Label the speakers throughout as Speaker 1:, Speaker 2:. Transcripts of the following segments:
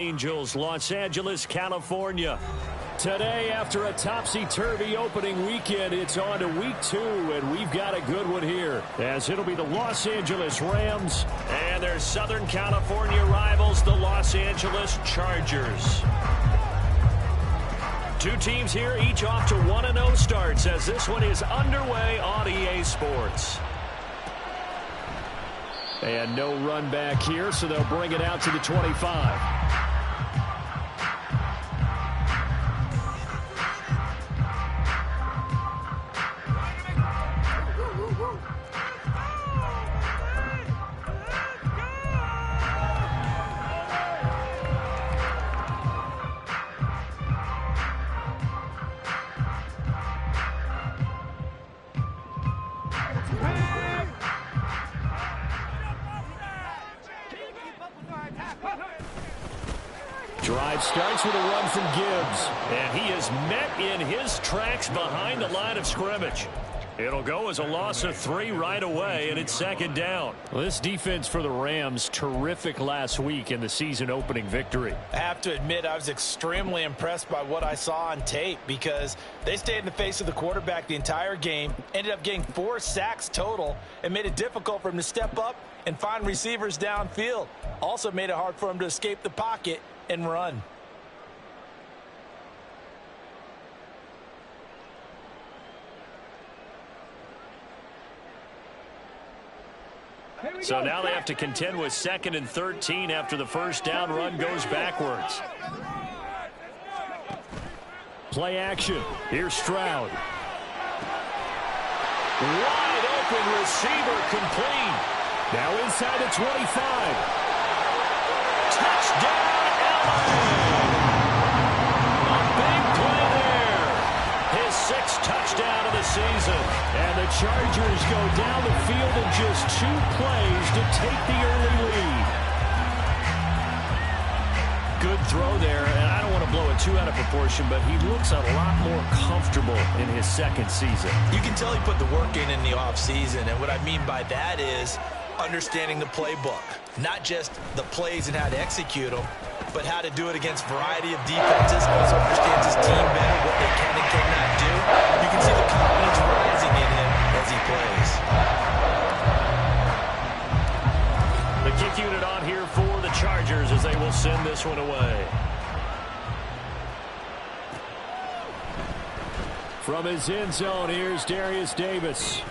Speaker 1: Angels, Los Angeles, California. Today, after a topsy-turvy opening weekend, it's on to week 2, and we've got a good one here, as it'll be the Los Angeles Rams and their Southern California rivals, the Los Angeles Chargers. Two teams here, each off to 1-0 starts, as this one is underway on EA Sports. And no run back here, so they'll bring it out to the 25. Drive starts with a run from Gibbs, and he is met in his tracks behind the line of scrimmage. It'll go as a loss of 3 right away, and it's second down. Well, this defense for the Rams, terrific last week in the season-opening victory.
Speaker 2: I have to admit, I was extremely impressed by what I saw on tape because they stayed in the face of the quarterback the entire game, ended up getting 4 sacks total, and made it difficult for him to step up and find receivers downfield. Also made it hard for him to escape the pocket and run.
Speaker 1: So now they have to contend with 2nd and 13 after the first down run goes backwards. Play action. Here's Stroud. Wide open receiver complete. Now inside the 25. Touchdown, a big play there. His 6th touchdown of the season. And the Chargers go down the field in just 2 plays to take the early lead. Good throw there, and I don't want to blow it too out of proportion, but he looks a lot more comfortable in his 2nd season.
Speaker 2: You can tell he put the work in the offseason, and what I mean by that is understanding the playbook. Not just the plays and how to execute them, but how to do it against a variety of defenses. Also understands his team better, what they can and cannot do. You can see the confidence rising in him as he plays.
Speaker 1: The kick unit on here for the Chargers as they will send this one away. From his end zone, here's Darius Davis.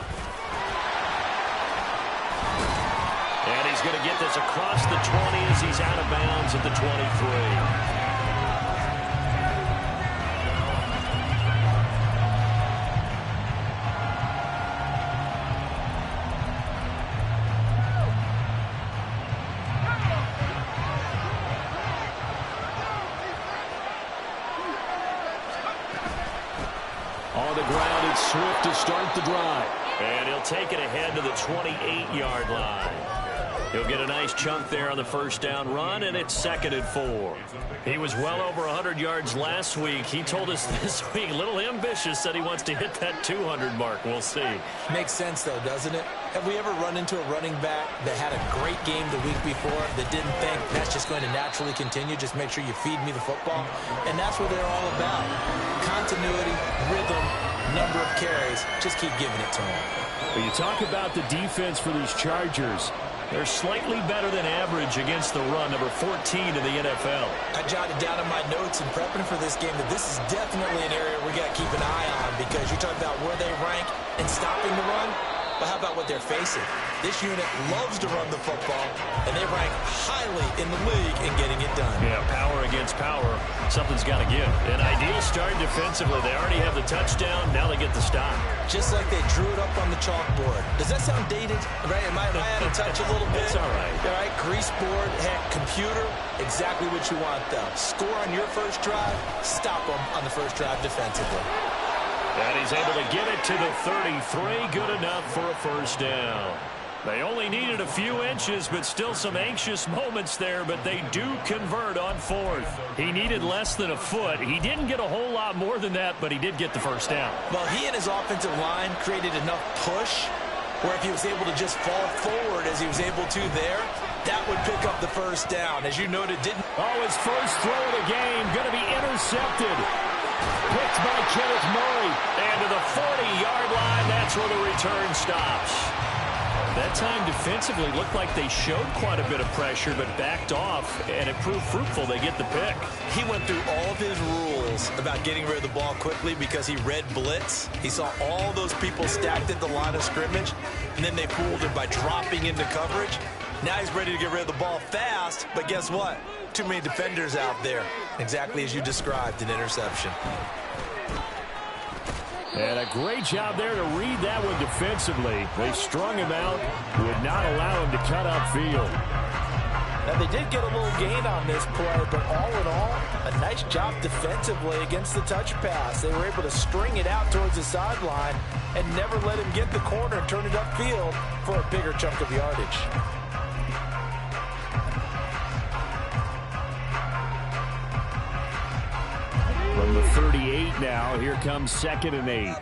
Speaker 1: And he's going to get this across the 20 as he's out of bounds at the 23. On the ground, it's Swift to start the drive. And he'll take it ahead to the 28-yard line. He'll get a nice chunk there on the first down run, and it's 2nd and 4. He was well over 100 yards last week. He told us this week, a little ambitious, said he wants to hit that 200 mark. We'll see.
Speaker 2: Makes sense, though, doesn't it? Have we ever run into a running back that had a great game the week before that didn't think that's just going to naturally continue? Just make sure you feed me the football. And that's what they're all about. Continuity, rhythm, number of carries. Just keep giving it to them.
Speaker 1: When you talk about the defense for these Chargers, they're slightly better than average against the run, number 14 in the NFL.
Speaker 2: I jotted down in my notes in prepping for this game that this is definitely an area we got to keep an eye on because you talk about where they rank in stopping the run. But how about what they're facing? This unit loves to run the football, and they rank highly in the league in getting it done.
Speaker 1: Yeah, power against power. Something's got to give. An ideal start defensively. They already have the touchdown. Now they get the stop.
Speaker 2: Just like they drew it up on the chalkboard. Does that sound dated? Right? Am I out of touch a little bit?
Speaker 1: It's all right.
Speaker 2: All right, grease board, heck, computer, exactly what you want, though. Score on your first drive, stop them on the first drive defensively.
Speaker 1: And he's able to get it to the 33. Good enough for a first down. They only needed a few inches, but still some anxious moments there, but they do convert on 4th. He needed less than a foot. He didn't get a whole lot more than that, but he did get the first down.
Speaker 2: Well, he and his offensive line created enough push where if he was able to just fall forward as he was able to there, that would pick up the first down. As you noted, didn't
Speaker 1: Oh, his first throw of the game going to be intercepted. Picked by Kenneth Murray. And to the 40-yard line, that's where the return stops. That time defensively looked like they showed quite a bit of pressure but backed off, and it proved fruitful. They get the pick.
Speaker 2: He went through all of his rules about getting rid of the ball quickly because he read blitz. He saw all those people stacked at the line of scrimmage, and then they fooled him by dropping into coverage. Now he's ready to get rid of the ball fast, but guess what? Too many defenders out there. Exactly as you described, an interception.
Speaker 1: And a great job there to read that one defensively. They strung him out, would not allow him to cut upfield.
Speaker 3: Now, they did get a little gain on this play, but all in all, a nice job defensively against the touch pass. They were able to string it out towards the sideline and never let him get the corner and turn it upfield for a bigger chunk of yardage.
Speaker 1: From the 38 now, here comes 2nd and 8.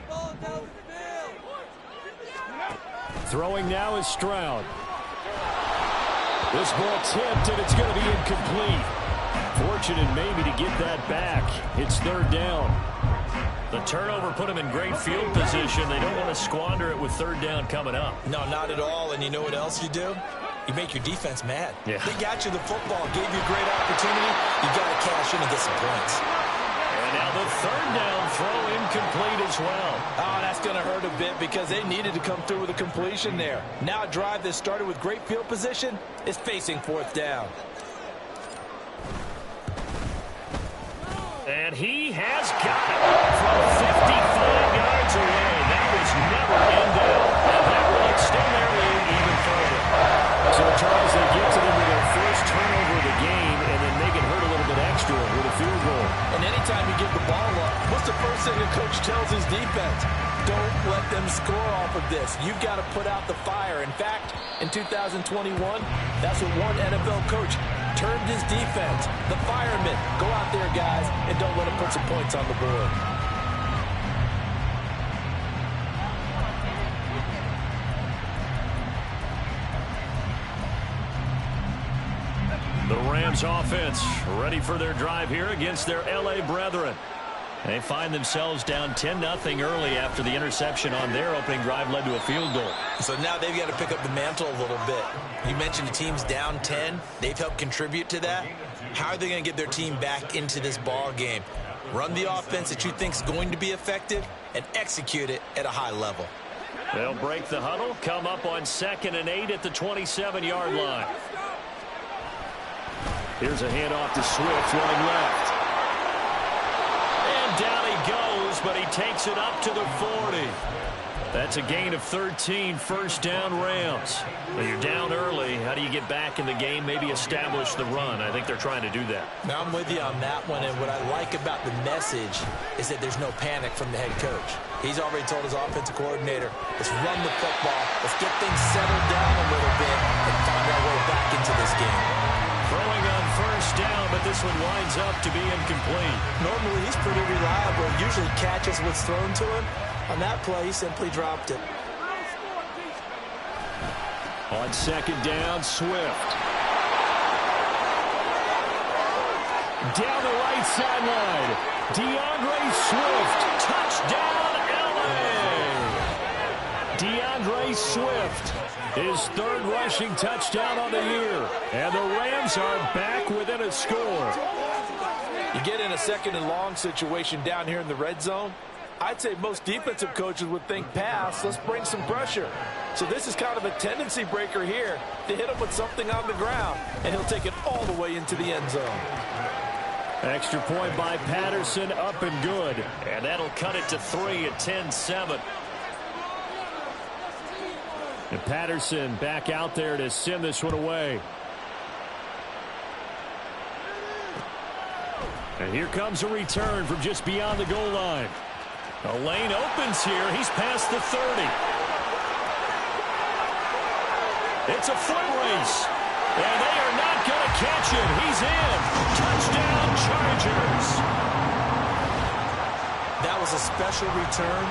Speaker 1: Throwing now is Stroud. This ball tipped, and it's going to be incomplete. Fortunate maybe to get that back. It's 3rd down. The turnover put them in great field position. They don't want to squander it with 3rd down coming up.
Speaker 2: No, not at all. And you know what else you do? You make your defense mad.
Speaker 1: Yeah.
Speaker 2: They got you the football, gave you a great opportunity. You got to cash in and get some points.
Speaker 1: And now the 3rd down throw incomplete as well.
Speaker 3: Oh, that's going to hurt a bit because they needed to come through with a completion there. Now a drive that started with great field position is facing 4th down.
Speaker 1: And he has got it from 55 yards away. That was never in doubt. And that will extend their lead even further. So, Charles, they get to them with their first turnover of the game and then make it hurt a little bit extra with a field goal.
Speaker 3: And anytime you give the ball up, what's the first thing a coach tells his defense? Don't let them score off of this. You've got to put out the fire. In fact, in 2021, that's what one NFL coach termed his defense. The firemen. Go out there, guys, and don't let them put some points on the board.
Speaker 1: The Rams offense ready for their drive here against their L.A. brethren. They find themselves down 10-0 early after the interception on their opening drive led to a field goal.
Speaker 2: So now they've got to pick up the mantle a little bit. You mentioned the team's down 10. They've helped contribute to that. How are they going to get their team back into this ball game? Run the offense that you think is going to be effective and execute it at a high level.
Speaker 1: They'll break the huddle, come up on 2nd and 8 at the 27-yard line. Here's a handoff to Swift running left. And down he goes, but he takes it up to the 40. That's a gain of 13, 1st down Rams. When you're down early, how do you get back in the game, maybe establish the run? I think they're trying to do that.
Speaker 2: Now, I'm with you on that one, and what I like about the message is that there's no panic from the head coach. He's already told his offensive coordinator, let's run the football, let's get things settled down a little bit and find our way back into this game.
Speaker 1: Throwing on 1st down, but this one winds up to be incomplete.
Speaker 3: Normally, he's pretty reliable. Usually catches what's thrown to him. On that play, he simply dropped it.
Speaker 1: On 2nd down, Swift. Down the right sideline. DeAndre Swift. Touchdown, L.A. DeAndre Swift. His 3rd rushing touchdown on the year. And the Rams are back within a score.
Speaker 3: You get in a 2nd and long situation down here in the red zone. I'd say most defensive coaches would think pass, let's bring some pressure. So this is kind of a tendency breaker here to hit him with something on the ground, and he'll take it all the way into the end zone.
Speaker 1: Extra point by Patterson, up and good. And that'll cut it to 3 at 10-7. And Patterson back out there to send this one away. And here comes a return from just beyond the goal line. A lane opens here. He's past the 30. It's a foot race. And they are not going to catch it. He's in. Touchdown, Chargers.
Speaker 2: That was a special return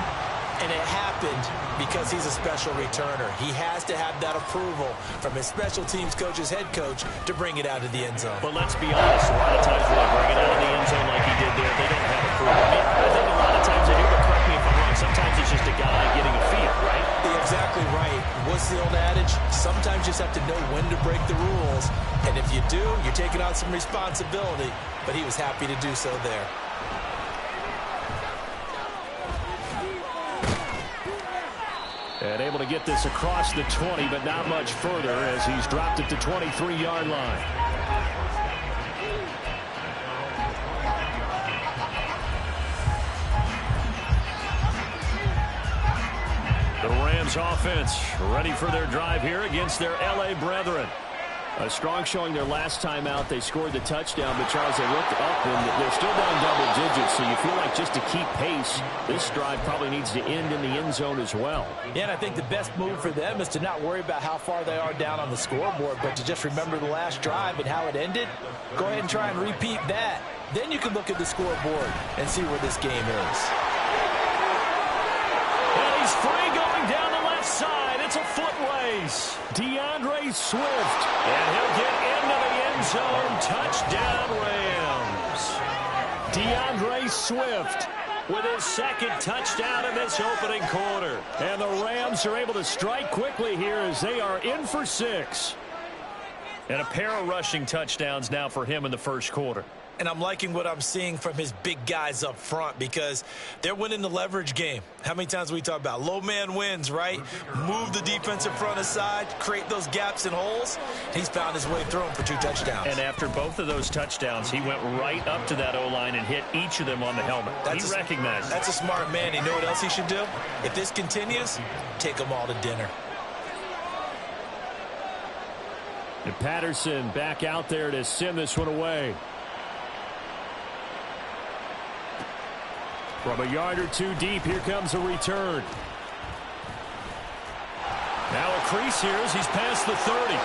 Speaker 2: And it happened because he's a special returner. He has to have that approval from his special teams coach's head coach to bring it out of the end zone.
Speaker 1: But let's be honest, a lot of times when they bring it out of the end zone like he did there, they don't have approval. I think a lot of times they do, but correct me if I'm wrong. Sometimes it's just a guy getting a feel, right?
Speaker 2: You're exactly right. What's the old adage? Sometimes you just have to know when to break the rules. And if you do, you're taking on some responsibility. But he was happy to do so there.
Speaker 1: And able to get this across the 20, but not much further as he's dropped it to 23-yard line. The Rams offense ready for their drive here against their LA brethren. A strong showing their last time out. They scored the touchdown, but Charles, they looked up and they're still down double digits, so you feel like just to keep pace, this drive probably needs to end in the end zone as well.
Speaker 3: Yeah, and I think the best move for them is to not worry about how far they are down on the scoreboard, but to just remember the last drive and how it ended. Go ahead and try and repeat that. Then you can look at the scoreboard and see where this game is.
Speaker 1: And he's free going down the left side. It's a foot race. DeAndre Swift. And he'll get into the end zone. Touchdown, Rams. DeAndre Swift with his second touchdown in this opening quarter. And the Rams are able to strike quickly here as they are in for 6. And a pair of rushing touchdowns now for him in the first quarter.
Speaker 2: And I'm liking what I'm seeing from his big guys up front because they're winning the leverage game. How many times we talk about low man wins, right? Move the defensive front aside, create those gaps and holes. He's found his way through them for 2 touchdowns.
Speaker 1: And after both of those touchdowns, he went right up to that O-line and hit each of them on the helmet. He recognized it.
Speaker 2: That's a smart man. You know what else he should do? If this continues, take them all to dinner.
Speaker 1: And Patterson back out there to send this one away. From a yard or 2 deep, here comes a return. Now a crease here as he's past the 30.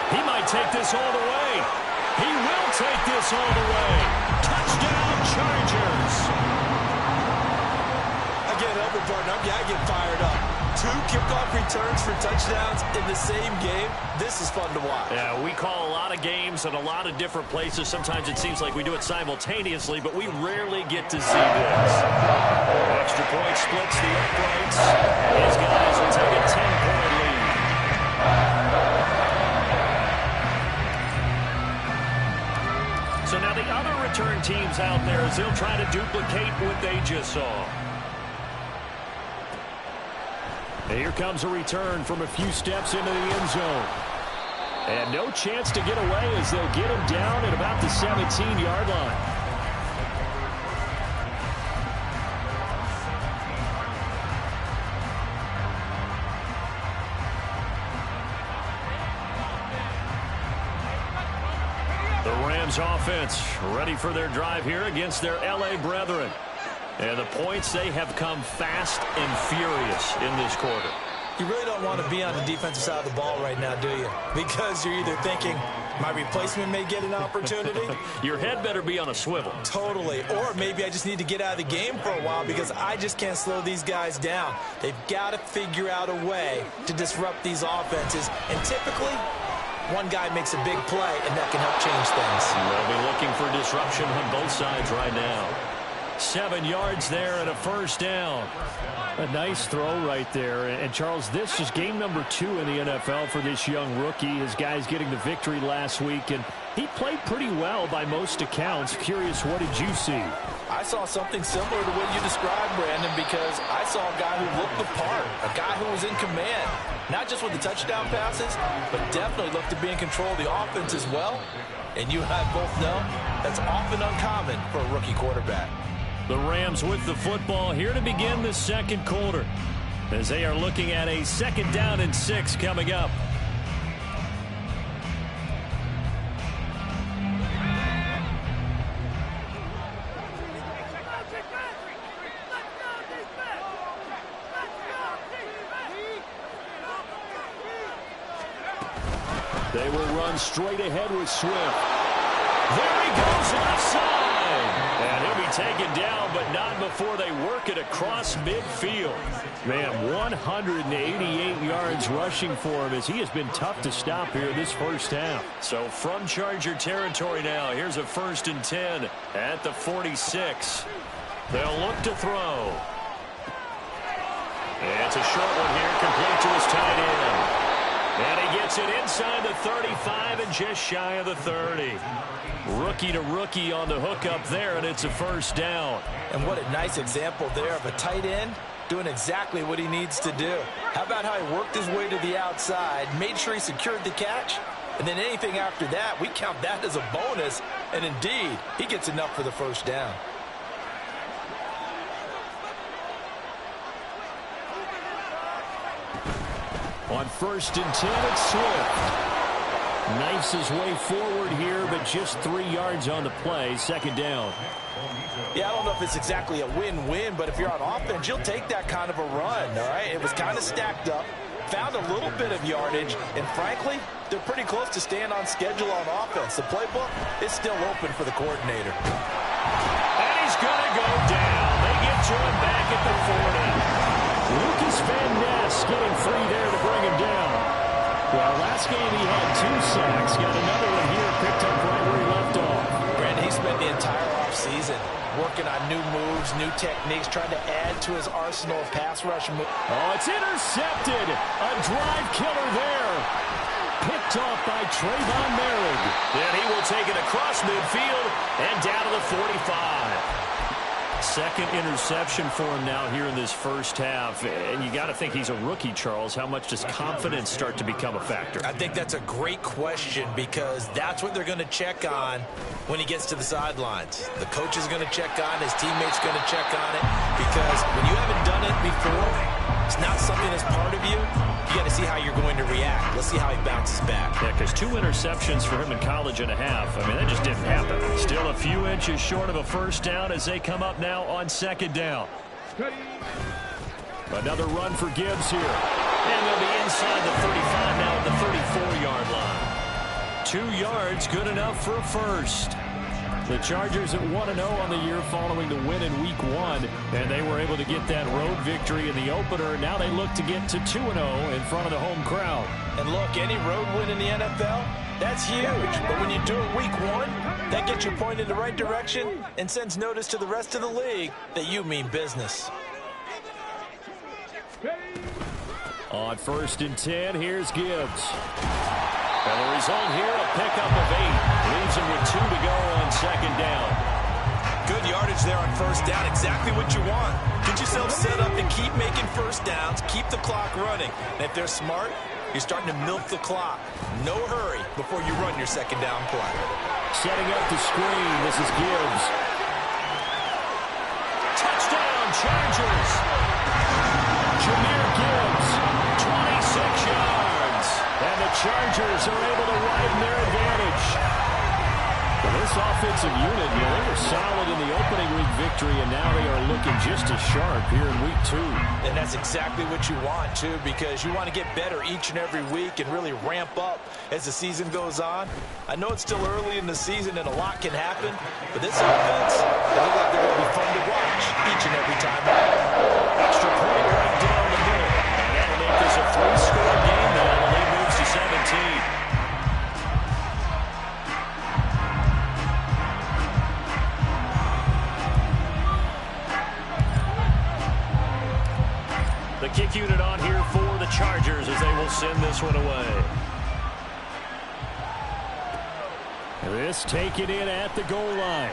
Speaker 1: He might take this all the way. He will take this all the way. Touchdown, Chargers.
Speaker 2: Again, help it, partner. I get fired up. 2 kickoff returns for touchdowns in the same game. This is fun to watch.
Speaker 1: Yeah, we call a lot of games in a lot of different places. Sometimes it seems like we do it simultaneously, but we rarely get to see this. Extra point splits the uprights. These guys will take a 10-point lead. So now the other return teams out there as they'll try to duplicate what they just saw. And here comes a return from a few steps into the end zone. And no chance to get away as they'll get him down at about the 17-yard line. The Rams offense ready for their drive here against their LA brethren. And the points, they have come fast and furious in this quarter.
Speaker 2: You really don't want to be on the defensive side of the ball right now, do you? Because you're either thinking, my replacement may get an opportunity.
Speaker 1: Your head better be on a swivel.
Speaker 2: Totally. Or maybe I just need to get out of the game for a while because I just can't slow these guys down. They've got to figure out a way to disrupt these offenses. And typically, one guy makes a big play, and that can help change things.
Speaker 1: They'll be looking for disruption on both sides right now. 7 yards there and a first down. A nice throw right there. And Charles, this is game number 2 in the NFL for this young rookie. His guys getting the victory last week, and he played pretty well by most accounts. Curious, what did you see?
Speaker 3: I saw something similar to what you described, Brandon, because I saw a guy who looked the part, a guy who was in command, not just with the touchdown passes, but definitely looked to be in control of the offense as well. And you and I both know that's often uncommon for a rookie quarterback.
Speaker 1: The Rams with the football here to begin the second quarter as they are looking at a 2nd down and 6 coming up. They will run straight ahead with Swift. There he goes left side. And he'll be taken down, but not before they work it across midfield. Man, 188 yards rushing for him as he has been tough to stop here this first half. So from Charger territory now, here's a 1st and 10 at the 46. They'll look to throw. It's a short one here, complete to his tight end. And he gets it inside the 35 and just shy of the 30. Rookie to rookie on the hookup there, and it's a 1st down.
Speaker 2: And what a nice example there of a tight end doing exactly what he needs to do. How about how he worked his way to the outside, made sure he secured the catch, and then anything after that, we count that as a bonus. And indeed, he gets enough for the 1st down.
Speaker 1: On 1st and 10, it's Swift. Knifes his way forward here, but just 3 yards on the play. 2nd down.
Speaker 2: Yeah, I don't know if it's exactly a win-win, but if you're on offense, you'll take that kind of a run, all right? It was kind of stacked up, found a little bit of yardage, and frankly, they're pretty close to staying on schedule on offense. The playbook is still open for the coordinator.
Speaker 1: And he's going to go down. They get to him back at the 40. Lucas Van Ness getting free there to bring him down. Well, last game he had 2 sacks. Got another one here picked up right where he left off.
Speaker 2: Brandon, he spent the entire offseason working on new moves, new techniques, trying to add to his arsenal of pass rush moves.
Speaker 1: Oh, it's intercepted. A drive killer there. Picked off by Trayvon Merrick. And he will take it across midfield and down to the 45. 2nd interception for him now here in this first half. And you got to think he's a rookie, Charles. How much does confidence start to become a factor?
Speaker 2: I think that's a great question because that's what they're going to check on when he gets to the sidelines. The coach is going to check on, his teammates going to check on it, because when you haven't done it before, it's not something that's part of you. You got to see how you're going to react. Let's see how he bounces back.
Speaker 1: Yeah, because 2 interceptions for him in college and a half. I mean, that just didn't happen. Still a few inches short of a 1st down as they come up now on 2nd down. Another run for Gibbs here. And they'll be inside the 35 now at the 34-yard line. 2 yards, good enough for a 1st. The Chargers at 1-0 on the year following the win in Week 1, and they were able to get that road victory in the opener. Now they look to get to 2-0 in front of the home crowd.
Speaker 2: And look, any road win in the NFL, that's huge. But when you do it Week 1, that gets you pointed in the right direction and sends notice to the rest of the league that you mean business.
Speaker 1: On 1st and 10, here's Gibbs. And the result here, a pickup of 8. Leaves him with 2 to go on 2nd down.
Speaker 2: Good yardage there on 1st down. Exactly what you want. Get yourself set up to keep making 1st downs, keep the clock running. And if they're smart, you're starting to milk the clock. No hurry before you run your 2nd down play.
Speaker 1: Setting up the screen, this is Gibbs. Touchdown, Chargers. Jahmyr Gibbs, 26 yards. And the Chargers are able to widen their advantage. Well, this offensive unit, they were solid in the opening week victory, and now they are looking just as sharp here in Week 2.
Speaker 2: And that's exactly what you want, too, because you want to get better each and every week and really ramp up as the season goes on. I know it's still early in the season and a lot can happen, but this offense, they look like they're going to be fun to watch each and every time.
Speaker 1: Extra point right down the middle. And that'll make this a 3-score game now. The lead moves to 17. The kick unit on here for the Chargers as they will send this one away. This taken in at the goal line.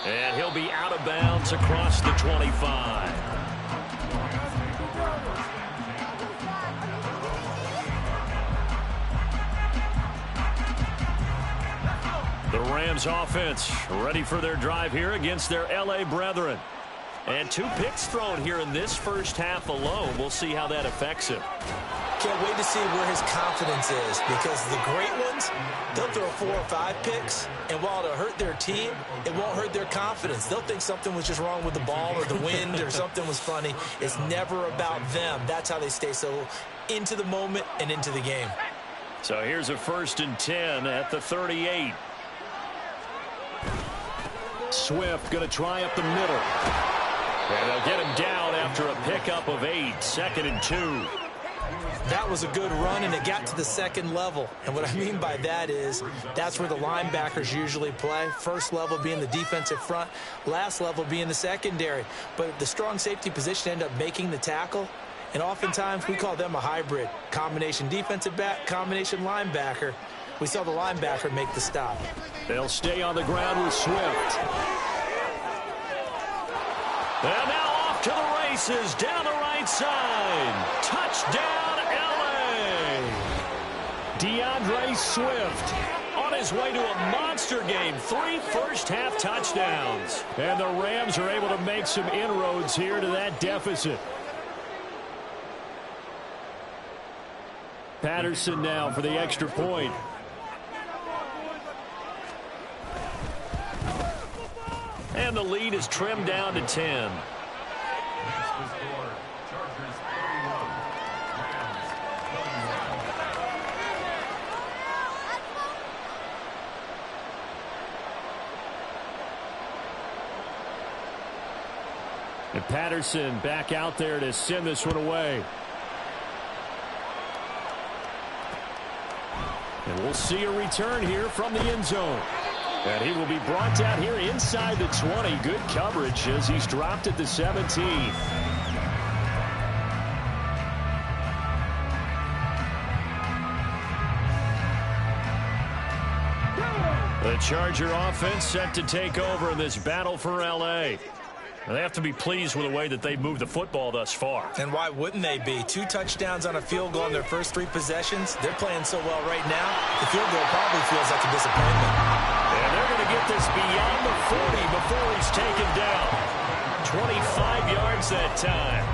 Speaker 1: And he'll be out of bounds across the 25. The Rams offense ready for their drive here against their LA brethren. And 2 picks thrown here in this first half alone. We'll see how that affects him.
Speaker 2: Can't wait to see where his confidence is, because the great ones, they'll throw 4 or 5 picks, and while it'll hurt their team, it won't hurt their confidence. They'll think something was just wrong with the ball or the wind or something was funny. It's never about them. That's how they stay so into the moment and into the game.
Speaker 1: So here's a 1st and 10 at the 38. Swift going to try up the middle. And they'll get him down after a pickup of 8, 2nd and 2.
Speaker 2: That was a good run, and it got to the second level. And what I mean by that is that's where the linebackers usually play. First level being the defensive front, last level being the secondary. But the strong safety position ended up making the tackle, and oftentimes we call them a hybrid. Combination defensive back, combination linebacker. We saw the linebacker make the stop.
Speaker 1: They'll stay on the ground with Swift. And now off to the races, down the right side. Touchdown, L.A. DeAndre Swift on his way to a monster game. 3 first-half touchdowns. And the Rams are able to make some inroads here to that deficit. Patterson now for the extra point. And the lead is trimmed down to 10. And Patterson back out there to send this one away. And we'll see a return here from the end zone. And he will be brought down here inside the 20. Good coverage as he's dropped at the 17. The Charger offense set to take over in this battle for L.A. They have to be pleased with the way that they've moved the football thus far.
Speaker 2: And why wouldn't they be? 2 touchdowns on a field goal in their first 3 possessions. They're playing so well right now, the field goal probably feels like a disappointment.
Speaker 1: And they're going to get this beyond the 40 before he's taken down. 25 yards that time.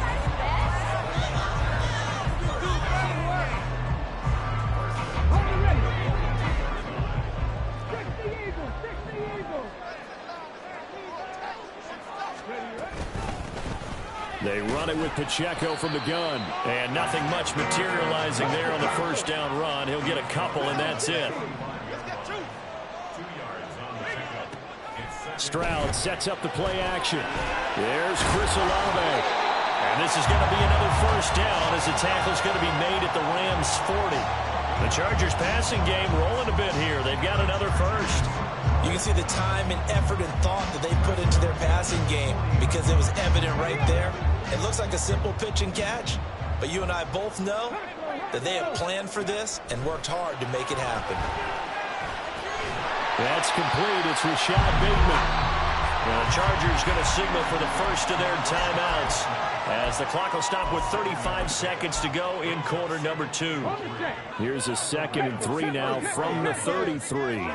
Speaker 1: They run it with Pacheco from the gun. And nothing much materializing there on the first down run. He'll get a couple, and that's it. Stroud sets up the play action. There's Chris Olave. And this is going to be another first down as the tackle's going to be made at the Rams 40. The Chargers passing game rolling a bit here. They've got another first.
Speaker 2: You can see the time and effort and thought that they put into their passing game because it was evident right there. It looks like a simple pitch and catch, but you and I both know that they have planned for this and worked hard to make it happen.
Speaker 1: That's complete. It's Rashad Bateman. Now the Chargers going to signal for the first of their timeouts as the clock will stop with 35 seconds to go in quarter number 2. Here's a 2nd and 3 now from the 33.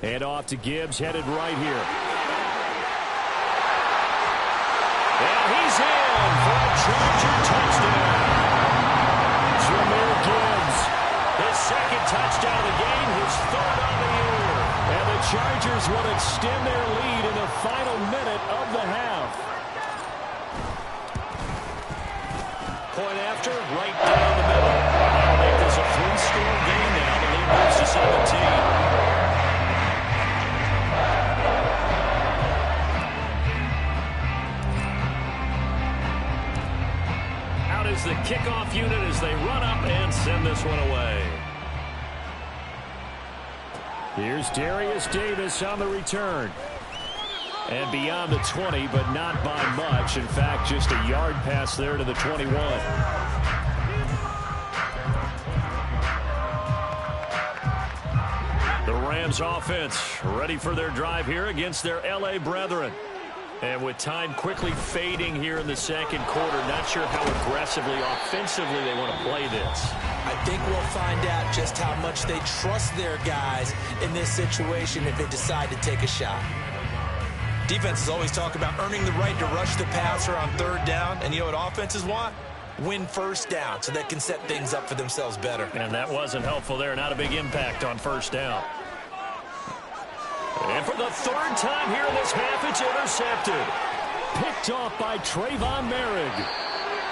Speaker 1: Hand off to Gibbs, headed right here. And he's in for a Charger touchdown. Jahmyr Gibbs, his 2nd touchdown of the game, his 3rd on the year. And the Chargers will extend their lead in the final minute of the half. Point after, right down the middle. That'll make this a 3-score game now. The lead moves to 17. Is the kickoff unit as they run up and send this one away. Here's Darius Davis on the return. And beyond the 20, but not by much. In fact, just a yard pass there to the 21. The Rams offense ready for their drive here against their L.A. brethren. And with time quickly fading here in the second quarter, not sure how aggressively, offensively they want to play this.
Speaker 2: I think we'll find out just how much they trust their guys in this situation if they decide to take a shot. Defenses always talk about earning the right to rush the passer on 3rd down. And you know what offenses want? Win first down so they can set things up for themselves better.
Speaker 1: And that wasn't helpful there. Not a big impact on first down. And for the 3rd time here in this half, it's intercepted. Picked off by Trayvon Merrick.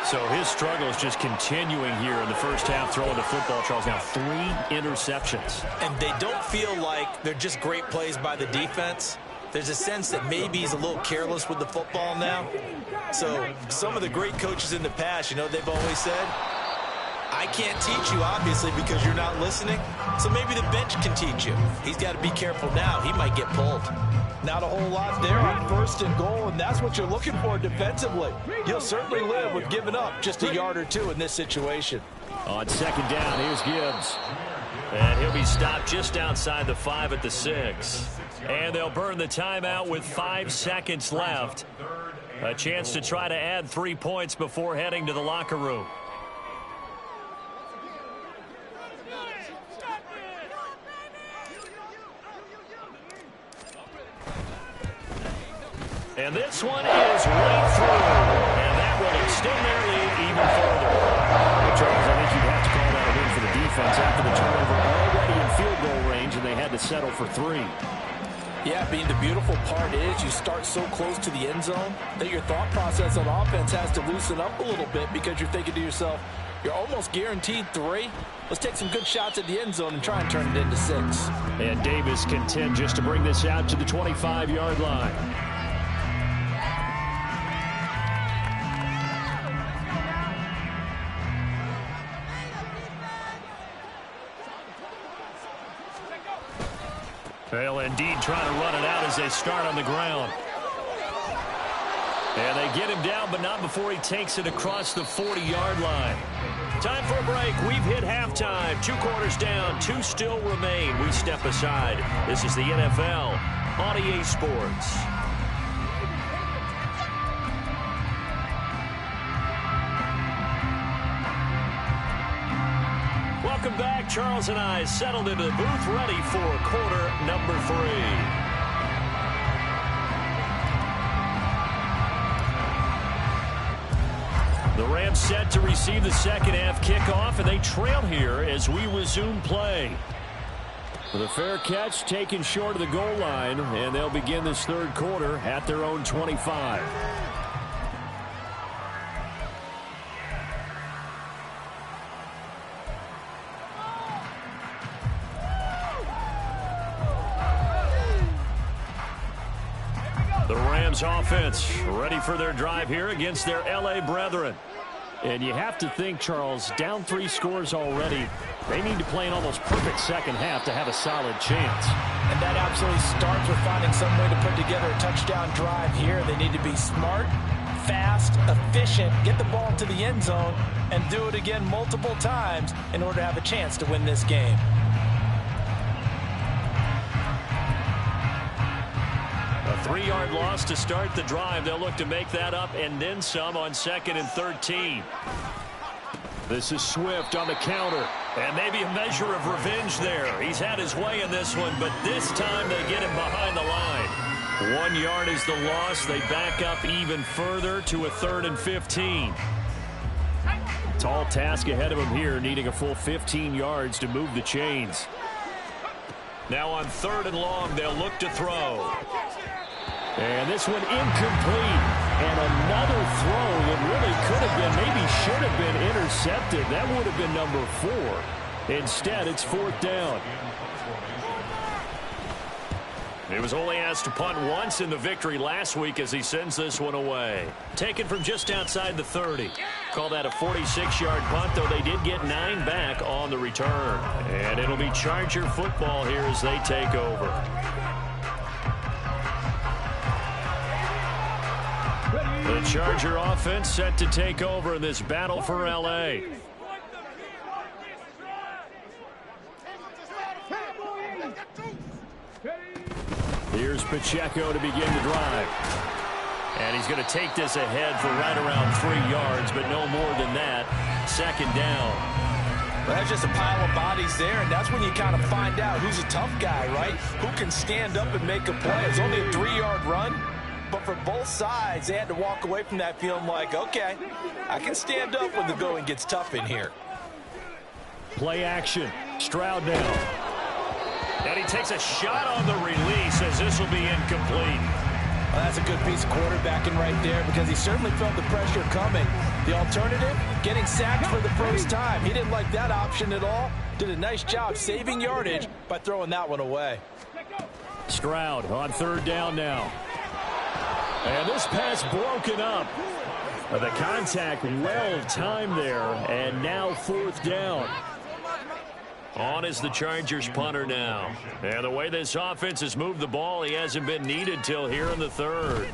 Speaker 1: So his struggle is just continuing here in the first half, throwing the football. Charles, now 3 interceptions.
Speaker 2: And they don't feel like they're just great plays by the defense. There's a sense that maybe he's a little careless with the football now. So some of the great coaches in the past, you know, they've always said, I can't teach you, obviously, because you're not listening. So maybe the bench can teach you. He's got to be careful now. He might get pulled.
Speaker 3: Not a whole lot there on 1st and goal, and that's what you're looking for defensively. You'll certainly live with giving up just a yard or 2 in this situation.
Speaker 1: On 2nd down, here's Gibbs. And he'll be stopped just outside the 5 at the 6. And they'll burn the timeout with 5 seconds left. A chance to try to add 3 points before heading to the locker room. And this one is right through. And that will extend their lead even further. Well, Charles, I think you'd have to call that a win for the defense after the turnover already in field goal range, and they had to settle for 3.
Speaker 3: Yeah, being the beautiful part is you start so close to the end zone that your thought process on offense has to loosen up a little bit because you're thinking to yourself, you're almost guaranteed 3. Let's take some good shots at the end zone and try and turn it into 6.
Speaker 1: And Davis content just to bring this out to the 25-yard line. They'll indeed try to run it out as they start on the ground. And they get him down, but not before he takes it across the 40-yard line. Time for a break. We've hit halftime. 2 quarters down, 2 still remain. We step aside. This is the NFL on EA Sports. Welcome back. Charles and I settled into the booth, ready for quarter number 3. The Rams set to receive the second half kickoff, and they trail here as we resume play. With a fair catch taken short of the goal line, and they'll begin this 3rd quarter at their own 25. The Rams offense ready for their drive here against their LA brethren. And you have to think, Charles, down 3 scores already. They need to play an almost perfect second half to have a solid chance.
Speaker 3: And that absolutely starts with finding some way to put together a touchdown drive here. They need to be smart, fast, efficient, get the ball to the end zone, and do it again multiple times in order to have a chance to win this game.
Speaker 1: A 3-yard loss to start the drive. They'll look to make that up and then some on 2nd and 13. This is Swift on the counter. And maybe a measure of revenge there. He's had his way in this one, but this time they get him behind the line. 1 yard is the loss. They back up even further to a 3rd and 15. Tall task ahead of him here, needing a full 15 yards to move the chains. Now on 3rd and long, they'll look to throw. And this one incomplete. And another throw that really could have been, maybe should have been intercepted. That would have been number 4. Instead, it's 4th down. He was only asked to punt once in the victory last week as he sends this one away. Taken from just outside the 30. Call that a 46-yard punt, though they did get 9 back on the return. And it'll be Charger football here as they take over. The Charger offense set to take over in this battle for L.A. Here's Pacheco to begin the drive. And he's going to take this ahead for right around 3 yards, but no more than that. 2nd down.
Speaker 3: Well, that's just a pile of bodies there, and that's when you kind of find out who's a tough guy, right? Who can stand up and make a play. It's only a 3-yard run, but for both sides, they had to walk away from that feeling like, okay, I can stand up when the going gets tough in here.
Speaker 1: Play action. Stroud down. And he takes a shot on the release as this will be incomplete.
Speaker 3: Well, that's a good piece of quarterbacking right there because he certainly felt the pressure coming. The alternative, getting sacked for the first time. He didn't like that option at all. Did a nice job saving yardage by throwing that one away.
Speaker 1: Stroud on third down now. And this pass broken up. The contact well timed there, and now fourth down. On is the Chargers punter now. And the way this offense has moved the ball, he hasn't been needed till here in the third.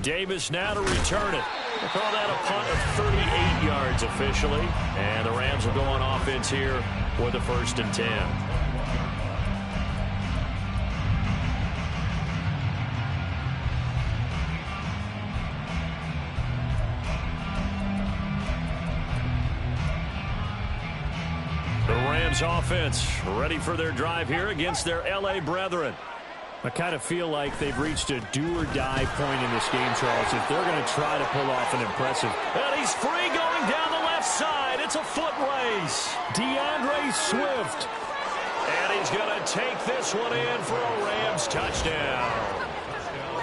Speaker 1: Davis now to return it. We'll call that a punt of 38 yards officially. And the Rams will go on offense here with a 1st and 10. Offense ready for their drive here against their LA brethren. I kind of feel like they've reached a do-or-die point in this game, Charles, if they're going to try to pull off an impressive. And he's free going down the left side. It's a foot race. DeAndre Swift. And he's going to take this one in for a Rams touchdown.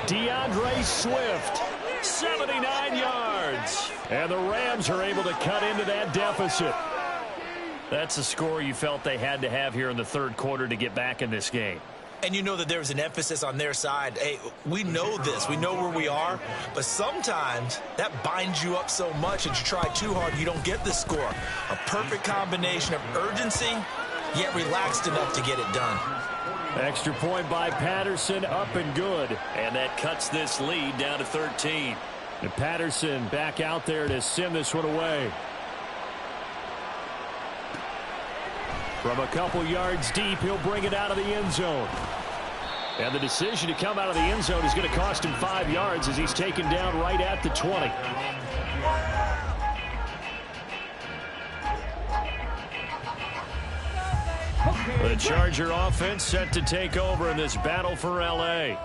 Speaker 1: DeAndre Swift, 79 yards. And the Rams are able to cut into that deficit. That's the score you felt they had to have here in the third quarter to get back in this game.
Speaker 2: And you know that there was an emphasis on their side. Hey, we know this. We know where we are. But sometimes that binds you up so much that you try too hard, you don't get the score. A perfect combination of urgency, yet relaxed enough to get it done.
Speaker 1: Extra point by Patterson, up and good. And that cuts this lead down to 13. And Patterson back out there to send this one away. From a couple yards deep, he'll bring it out of the end zone. And the decision to come out of the end zone is going to cost him 5 yards as he's taken down right at the 20. The Charger offense set to take over in this battle for L.A.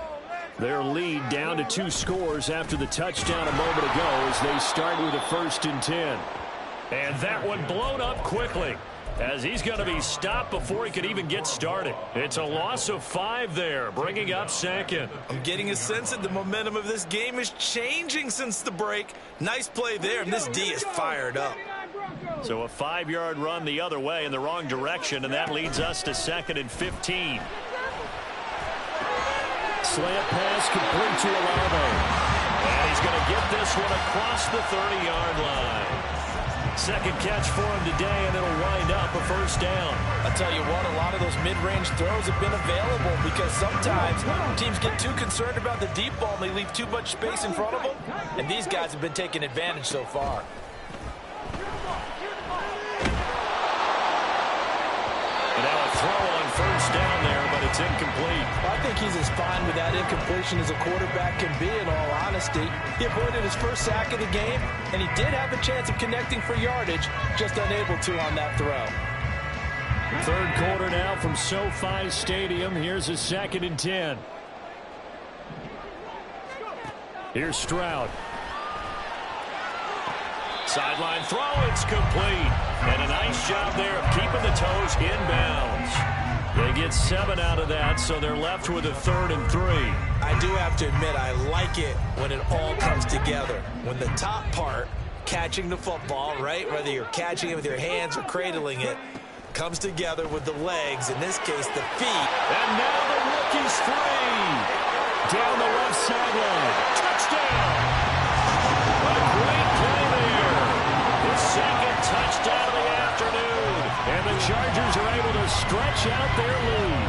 Speaker 1: Their lead down to 2 scores after the touchdown a moment ago as they start with a 1st and 10. And that one blown up quickly, as he's going to be stopped before he could even get started. It's a loss of 5 there, bringing up 2nd.
Speaker 2: I'm getting a sense that the momentum of this game is changing since the break. Nice play there, and this D is fired up.
Speaker 1: So a 5-yard run the other way in the wrong direction, and that leads us to 2nd and 15. Slant pass complete to Olave. And he's going to get this one across the 30-yard line. Second catch for him today, and it'll wind up a 1st down.
Speaker 3: I'll tell you what, a lot of those mid-range throws have been available because sometimes teams get too concerned about the deep ball and they leave too much space in front of them, and these guys have been taking advantage so far.
Speaker 1: And now a throw on 1st down there, but it's incomplete.
Speaker 3: I think he's as fine with that incompletion as a quarterback can be, in all honesty. He avoided his first sack of the game, and he did have a chance of connecting for yardage, just unable to on that throw.
Speaker 1: Third quarter now from SoFi Stadium. Here's a 2nd and 10. Here's Stroud. Sideline throw, it's complete. And a nice job there of keeping the toes inbounds. They get 7 out of that, so they're left with a 3rd and 3.
Speaker 2: I do have to admit, I like it when it all comes together. When the top part, catching the football, right, whether you're catching it with your hands or cradling it, comes together with the legs, in this case, the feet.
Speaker 1: And now the rookie's free. Down the left sideline. Touchdown. A great play there. His 2nd touchdown of the afternoon. And the Chargers are able to stretch out their lead.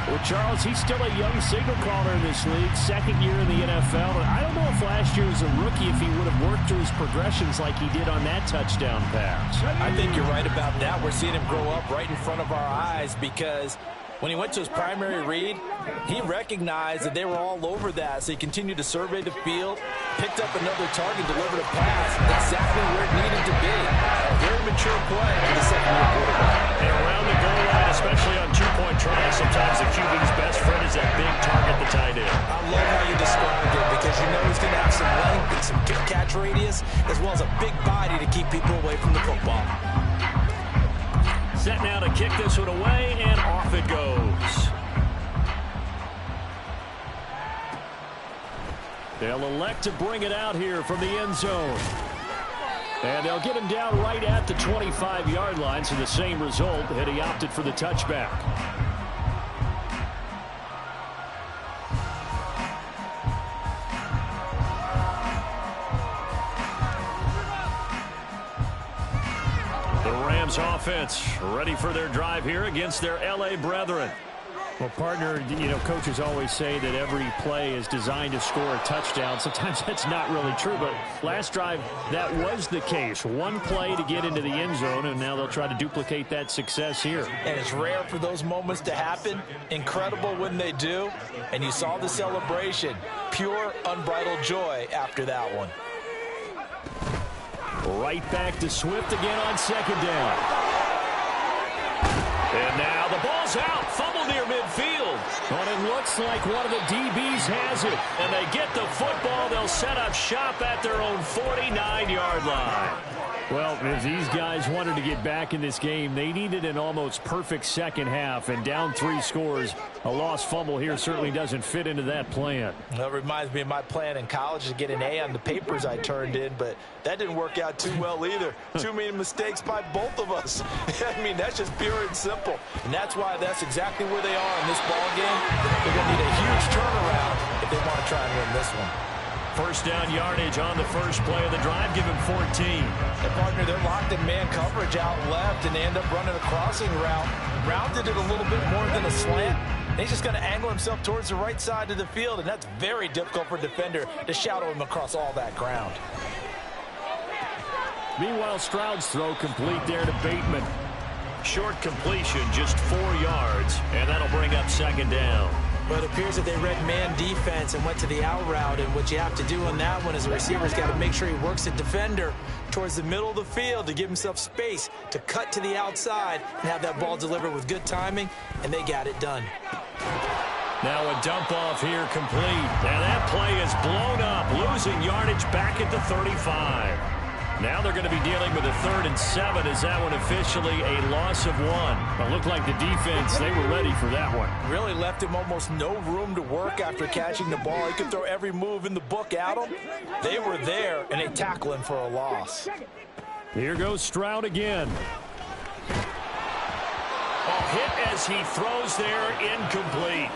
Speaker 1: Well, Charles, he's still a young signal caller in this league, 2nd year in the NFL. And I don't know if last year as a rookie, if he would have worked through his progressions like he did on that touchdown pass.
Speaker 3: I think you're right about that. We're seeing him grow up right in front of our eyes because when he went to his primary read, he recognized that they were all over that, so he continued to survey the field, picked up another target, delivered a pass exactly where it needed to be. A very mature play for the 2nd-year quarterback.
Speaker 1: And around the goal line, especially on 2-point tries, sometimes the QB's best friend is that big target, the tight end.
Speaker 2: I love how you described it because you know he's going to have some length and some catch radius as well as a big body to keep people away from the football.
Speaker 1: Set now to kick this one away, and off it goes. They'll elect to bring it out here from the end zone. And they'll get him down right at the 25-yard line, so the same result, and he opted for the touchback. The Rams offense ready for their drive here against their L.A. brethren.
Speaker 4: Well, partner, you know, coaches always say that every play is designed to score a touchdown. Sometimes that's not really true, but last drive, that was the case. One play to get into the end zone, and now they'll try to duplicate that success here.
Speaker 2: And it's rare for those moments to happen. Incredible when they do. And you saw the celebration. Pure, unbridled joy after that one.
Speaker 1: Right back to Swift again on second down. And now the ball's out. Fumble near midfield.
Speaker 4: But it looks like one of the DBs has it.
Speaker 1: And they get the football. They'll set up shop at their own 49-yard line.
Speaker 4: Well, if these guys wanted to get back in this game, they needed an almost perfect second half. And down 3 scores, a lost fumble here certainly doesn't fit into that plan.
Speaker 2: That reminds me of my plan in college to get an A on the papers I turned in, but that didn't work out too well either. Too many mistakes by both of us. I mean, that's just pure and simple. And that's why that's exactly where they are in this ball game. They're going to need a huge turnaround if they want to try and win this one.
Speaker 1: First down yardage on the first play of the drive. Give him 14.
Speaker 2: And partner, they're locked in man coverage out left, and they end up running a crossing route. Rounded it a little bit more than a slant. And he's just going to angle himself towards the right side of the field, and that's very difficult for a defender to shadow him across all that ground.
Speaker 4: Meanwhile, Stroud's throw complete there to Bateman.
Speaker 1: Short completion, just 4 yards, and that'll bring up second down.
Speaker 2: But it appears that they read man defense and went to the out route, and what you have to do on that one is the receiver's got to make sure he works the defender towards the middle of the field to give himself space to cut to the outside and have that ball delivered with good timing, and they got it done.
Speaker 1: Now a dump off here complete, and that play is blown up, losing yardage back at the 35. Now they're going to be dealing with a 3rd and 7 as that one officially a loss of 1.
Speaker 4: It looked like the defense, they were ready for that one.
Speaker 2: Really left him almost no room to work after catching the ball. He could throw every move in the book at him. They were there, and they tackle him for a loss.
Speaker 4: Here goes Stroud again.
Speaker 1: Hit as he throws there, incomplete.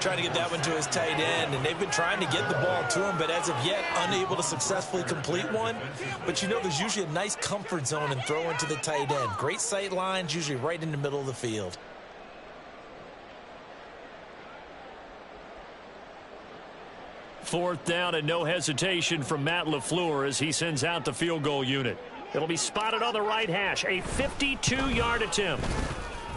Speaker 2: Trying to get that one to his tight end, and they've been trying to get the ball to him, but as of yet, unable to successfully complete one. But you know, there's usually a nice comfort zone in throwing to the tight end. Great sight lines, usually right in the middle of the field.
Speaker 1: Fourth down and no hesitation from Matt LaFleur as he sends out the field goal unit. It'll be spotted on the right hash, a 52-yard attempt.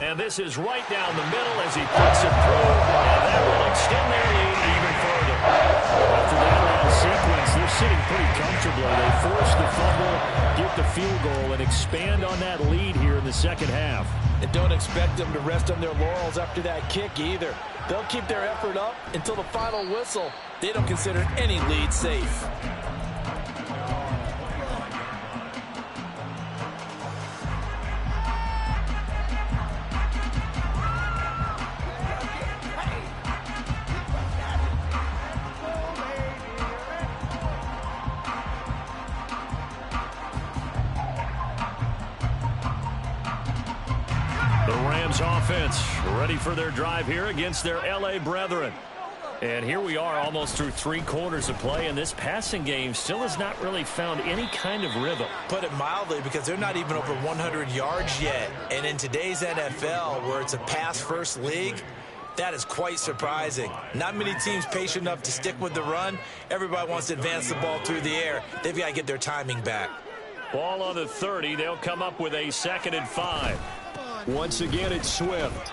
Speaker 1: And this is right down the middle as he puts it through, and that will extend their lead even further.
Speaker 4: After that round sequence, they're sitting pretty comfortably. They force the fumble, get the field goal, and expand on that lead here in the second half.
Speaker 2: And don't expect them to rest on their laurels after that kick either. They'll keep their effort up until the final whistle. They don't consider any lead safe.
Speaker 1: Offense ready for their drive here against their L.A. brethren. And here we are almost through 3 quarters of play, and this passing game still has not really found any kind of rhythm.
Speaker 2: Put it mildly, because they're not even over 100 yards yet. And in today's NFL, where it's a pass-first league, that is quite surprising. Not many teams patient enough to stick with the run. Everybody wants to advance the ball through the air. They've got to get their timing back.
Speaker 1: Ball on the 30. They'll come up with a 2nd and 5.
Speaker 4: Once again, it's Swift.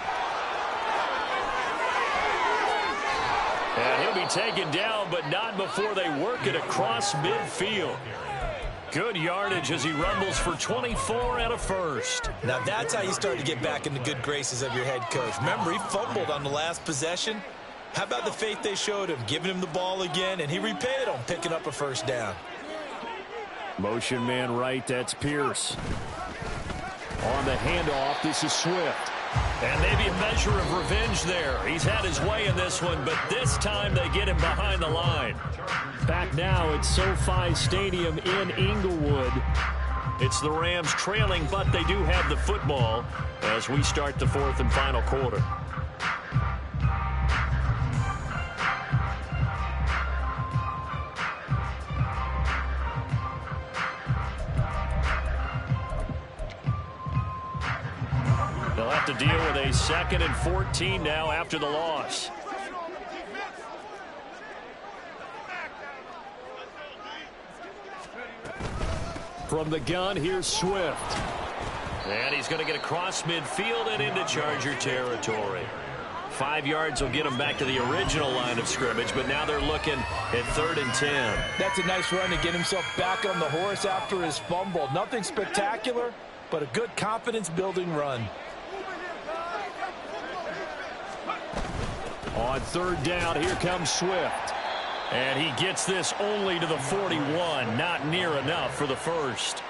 Speaker 1: And he'll be taken down, but not before they work it across midfield. Good yardage as he rumbles for 24 and a first.
Speaker 2: Now that's how you start to get back in the good graces of your head coach. Remember, he fumbled on the last possession. How about the faith they showed him, giving him the ball again, and he repaid them, picking up a first down.
Speaker 4: Motion man right, that's Pierce. On the handoff, this is Swift.
Speaker 1: And maybe a measure of revenge there. He's had his way in this one, but this time they get him behind the line.
Speaker 4: Back now at SoFi Stadium in Inglewood.
Speaker 1: It's the Rams trailing, but they do have the football as we start the fourth and final quarter. They'll have to deal with a 2nd and 14 now after the loss.
Speaker 4: From the gun, here's Swift.
Speaker 1: And he's going to get across midfield and into Charger territory. 5 yards will get him back to the original line of scrimmage, but now they're looking at 3rd and 10.
Speaker 3: That's a nice run to get himself back on the horse after his fumble. Nothing spectacular, but a good confidence-building run.
Speaker 4: On 3rd down, here comes Swift.
Speaker 1: And he gets this only to the 41. Not near enough for the first.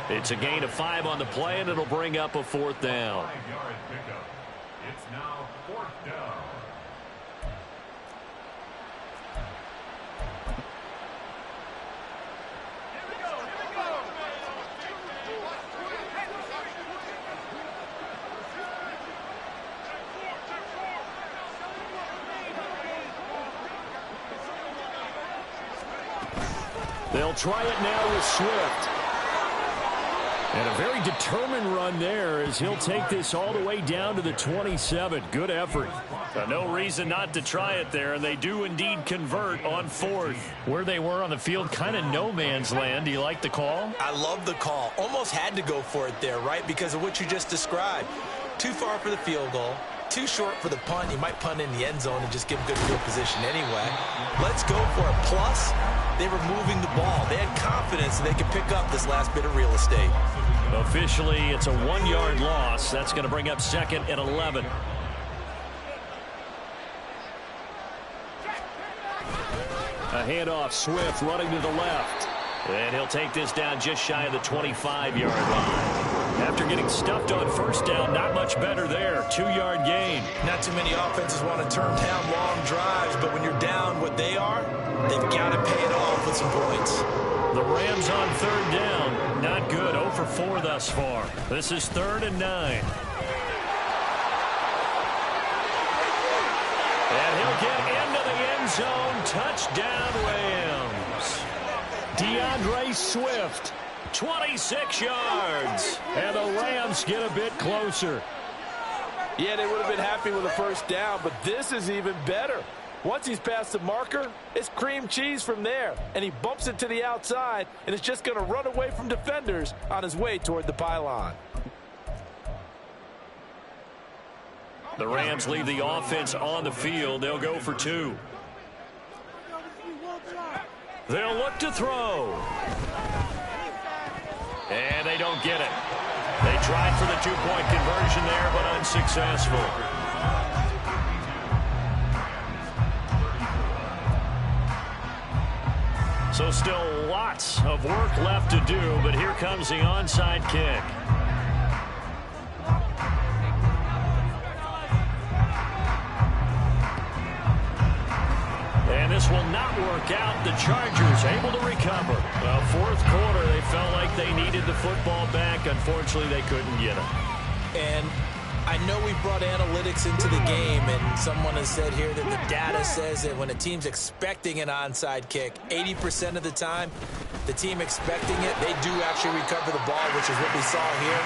Speaker 1: It's a gain of 5 on the play, and it'll bring up a 4th down.
Speaker 5: It's now 4th down.
Speaker 4: They'll try it now with Swift. And a very determined run there as he'll take this all the way down to the 27. Good effort.
Speaker 1: No reason not to try it there, and they do indeed convert on 4th.
Speaker 4: Where they were on the field, kind of no man's land. Do you like the call?
Speaker 2: I love the call. Almost had to go for it there, right, because of what you just described. Too far for the field goal. Too short for the punt. You might punt in the end zone and just give good field position anyway. Let's go for it. Plus, they were moving the ball. They had confidence that they could pick up this last bit of real estate.
Speaker 1: Officially, it's a 1-yard loss. That's going to bring up 2nd and 11.
Speaker 4: A handoff, Swift running to the left.
Speaker 1: And he'll take this down just shy of the 25-yard line. After getting stuffed on 1st down, not much better there. 2-yard gain.
Speaker 2: Not too many offenses want to turn down long drives, but when you're down what they are, they've got to pay it off with some points.
Speaker 1: The Rams on 3rd down. Not good. 0 for 4 thus far. This is 3rd and 9. And he'll get into the end zone. Touchdown, Rams.
Speaker 4: DeAndre Swift.
Speaker 1: 26 yards.
Speaker 4: And the Rams get a bit closer.
Speaker 3: Yeah, they would have been happy with a 1st down, but this is even better. Once he's past the marker, it's cream cheese from there. And he bumps it to the outside, and it's just going to run away from defenders on his way toward the pylon.
Speaker 1: The Rams leave the offense on the field. They'll go for 2. They'll look to throw. And they don't get it. They tried for the 2-point conversion there, but unsuccessful. So still lots of work left to do, but here comes the onside kick. And this will not work out. The Chargers able to recover. 4th quarter, they felt like they needed the football back. Unfortunately, they couldn't get it.
Speaker 2: And I know we brought analytics into the game, and someone has said here that the data says that when a team's expecting an onside kick, 80% of the time, the team expecting it, they do actually recover the ball, which is what we saw here.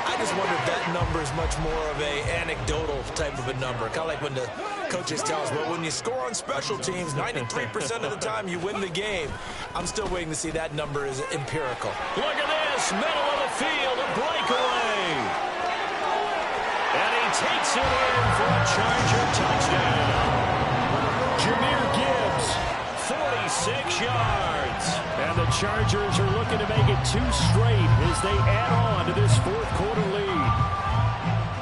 Speaker 2: I just wonder if that number is much more of a anecdotal type of a number. Kind of like when the coaches tell us, well, when you score on special teams, 93% of the time you win the game. I'm still waiting to see that number is empirical.
Speaker 1: Look at this, middle of the field, a breakaway. And he takes it in for a Charger touchdown.
Speaker 4: Jahmyr Gibbs,
Speaker 1: 46 yards.
Speaker 4: And the Chargers are looking to make it 2 straight as they add on to this 4th quarter lead.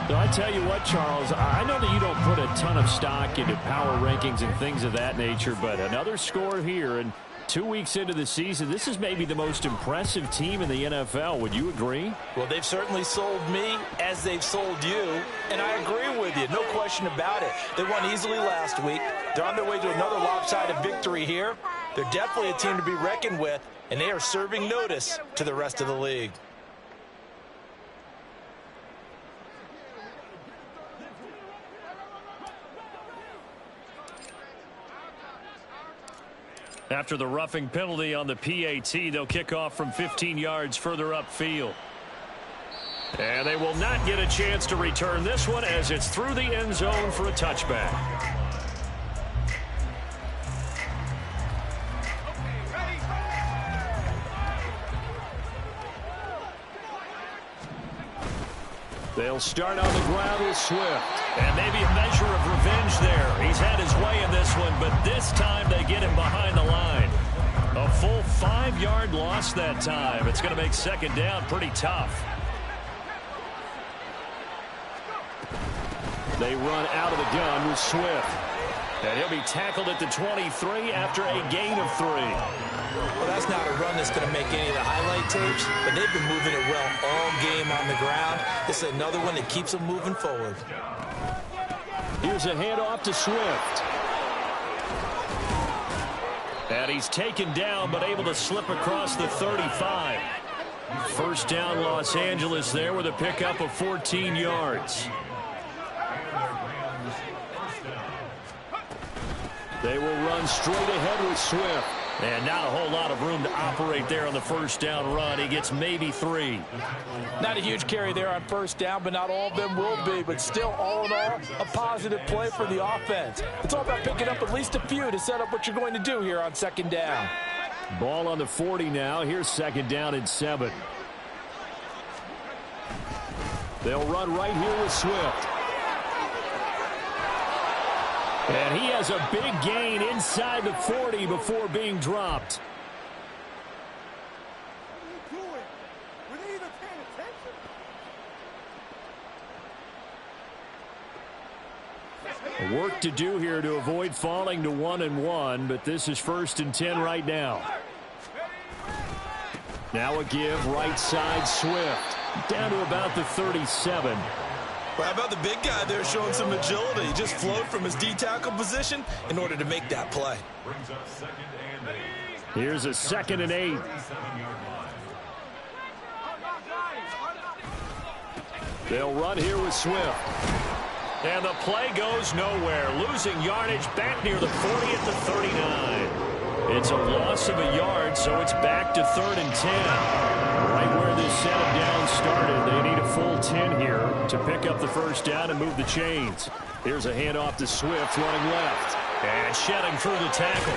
Speaker 4: So I tell you what, Charles, I know that you don't put a ton of stock into power rankings and things of that nature, but another score here, and 2 weeks into the season, this is maybe the most impressive team in the NFL. Would you agree?
Speaker 2: Well, they've certainly sold me as they've sold you, and I agree with you. No question about it. They won easily last week. They're on their way to another lopsided victory here. They're definitely a team to be reckoned with, and they are serving notice to the rest of the league.
Speaker 4: After the roughing penalty on the PAT, they'll kick off from 15 yards further upfield. And they will not get a chance to return this one as it's through the end zone for a touchback. They'll start on the ground with Swift. And maybe a measure of revenge there. He's had his way in this one, but this time they get him behind the line. A full 5-yard loss that time. It's going to make second down pretty tough. They run out of the gun with Swift. And he'll be tackled at the 23 after a gain of 3.
Speaker 2: Well, that's not a run that's going to make any of the highlight tapes, but they've been moving it well all game on the ground. This is another one that keeps them moving forward.
Speaker 4: Here's a handoff to Swift. And he's taken down, but able to slip across the 35. First down, Los Angeles there with a pickup of 14 yards. They will run straight ahead with Swift. And not a whole lot of room to operate there on the first down run. He gets maybe 3.
Speaker 3: Not a huge carry there on first down, but not all of them will be. But still, all in all, a positive play for the offense. It's all about picking up at least a few to set up what you're going to do here on second down.
Speaker 4: Ball on the 40 now. Here's second down and 7. They'll run right here with Swift. And he has a big gain inside the 40 before being dropped. Work to do here to avoid falling to 1-1, but this is 1st and 10 right now. Now a give, right side, Swift. Down to about the 37.
Speaker 2: Well, how about the big guy there showing some agility? He just flowed from his D-tackle position in order to make that play.
Speaker 4: Here's a 2nd and 8. They'll run here with Swift. And the play goes nowhere. Losing yardage back near the 40 at the 39. It's a loss of a yard, so it's back to 3rd and 10. Right where this set of downs started, they need a full 10 here to pick up the first down and move the chains. Here's a handoff to Swift running left. And shedding through the tackle.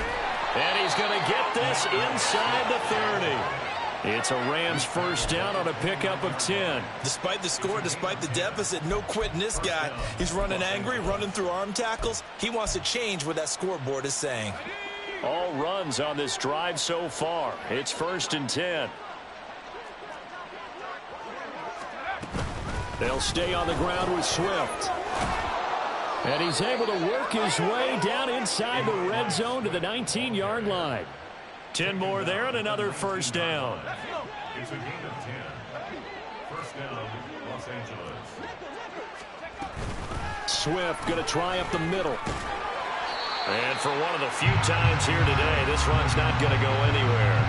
Speaker 4: And he's going to get this inside the 30. It's a Rams first down on a pickup of 10.
Speaker 2: Despite the score, despite the deficit, no quitting this guy. He's running angry, running through arm tackles. He wants to change what that scoreboard is saying.
Speaker 4: All runs on this drive so far. It's 1st and 10. They'll stay on the ground with Swift. And he's able to work his way down inside the red zone to the 19-yard line. 10 more there and another first down.
Speaker 5: It's a gain of 10. First down, Los Angeles.
Speaker 4: Swift going to try up the middle. And for one of the few times here today, this run's not going to go anywhere.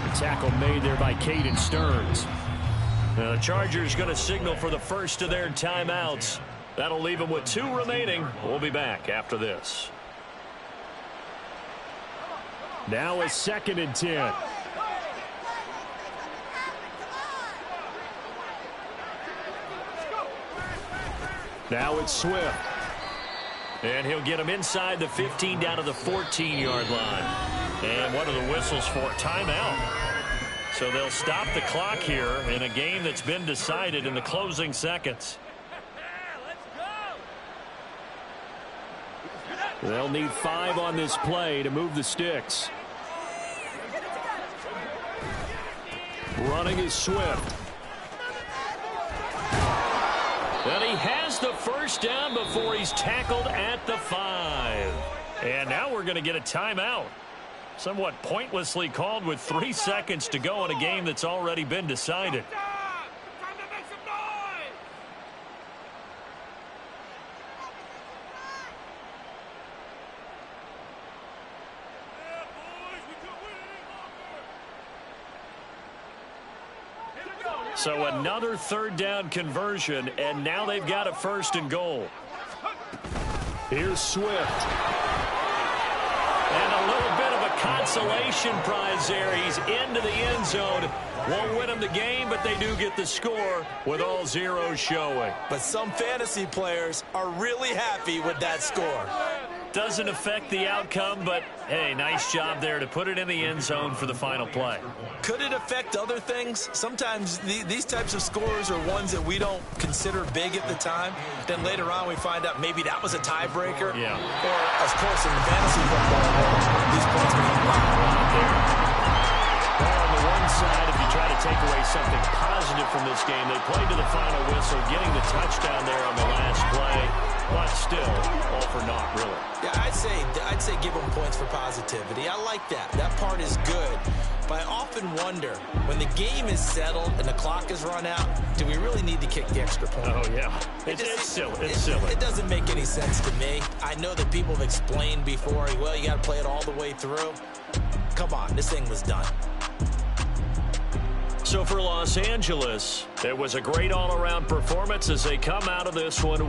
Speaker 4: The tackle made there by Caden Stearns. Now the Chargers going to signal for the first of their timeouts. That'll leave them with 2 remaining. We'll be back after this. Now a 2nd and 10. Now it's Swift. And he'll get him inside the 15 down to the 14-yard line. And what are the whistles for? Timeout. So they'll stop the clock here in a game that's been decided in the closing seconds. They'll need 5 on this play to move the sticks. Running is Swift. And he has the first down before he's tackled at the 5. And now we're going to get a timeout. Somewhat pointlessly called with 3 seconds to go in a game that's already been decided. So another third down conversion, and now they've got a 1st and goal.
Speaker 3: Here's Swift.
Speaker 1: And a little bit of a consolation prize there. He's into the end zone. Won't win him the game, but they do get the score with all zeros showing.
Speaker 2: But some fantasy players are really happy with that score.
Speaker 4: Doesn't affect the outcome, but, hey, nice job there to put it in the end zone for the final play.
Speaker 2: Could it affect other things? Sometimes these types of scores are ones that we don't consider big at the time. Then later on we find out maybe that was a tiebreaker.
Speaker 4: Yeah.
Speaker 2: Or, of course, in the fantasy football world, these points mean a lot there.
Speaker 4: Well, on the one side, if you try to take away something positive from this game, they played to the final whistle, getting the touchdown there on the last play. But still, all for naught, really.
Speaker 2: Yeah, I'd say give them points for positivity. I like that. That part is good. But I often wonder, when the game is settled and the clock is run out, do we really need to kick the extra point?
Speaker 4: Oh, yeah. It's silly. It's silly.
Speaker 2: It doesn't make any sense to me. I know that people have explained before, well, you got to play it all the way through. Come on, this thing was done.
Speaker 1: So for Los Angeles, it was a great all-around performance as they come out of this one